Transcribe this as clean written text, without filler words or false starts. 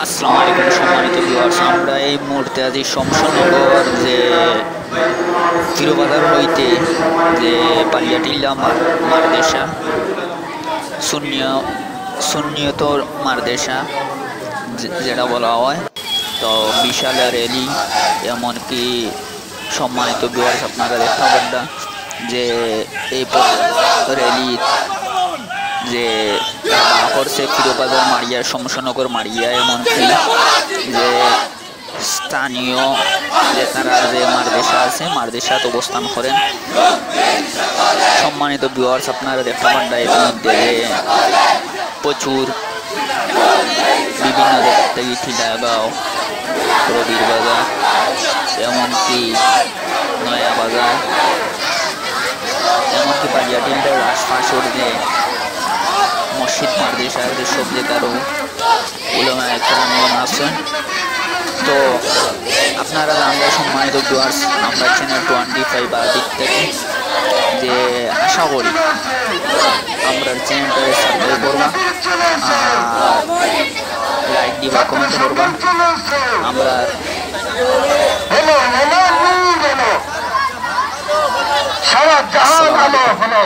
আসসালামু আলাইকুম সম্মানিত ভিউয়ার্স, আমরা এই মুহূর্তে আছি শমশনগর যে চিরবাজার হইতে যে পালিয়াটিল্লা মারদেশা সুন্নিয়ত মারদেশা যেটা বলা হয়। তো বিশাল র্যালি, এমনকি সম্মানিত ভিউয়ার্স আপনারা দেখতে পাবেন যে এই র্যালি যে করছে চিরবাজার মারিয়া শমশনগর মারিয়া, এমনকি যে স্থানীয় যে তারা যে মারদেশা আছে মারদেশাত অবস্থান করেন। সম্মানিত ভিউয়ার্স আপনারা দেখতে পাবেন এর মধ্যে যে প্রচুর বিভিন্ন জায়গা থেকে খিলাগাঁও, রবির বাজার, এমনকি নয়া বাজার, এমনকি পালিয়াটিল্লার আশপাশের যে মসজিদ মারদেশা সব জায়গারও উলামায়ে কেরামগণ আছেন। তো আপনারা জানলে সম্মানিত ভিউয়ার্স, আমরা চ্যানেল 25 আদিক থেকে যে আশা করি আমরা চ্যানেলটাকে সাবস্ক্রাইব করবা, লাইক দিবা, কমেন্ট করবা। আমরা সারা জাহান আলো হলো।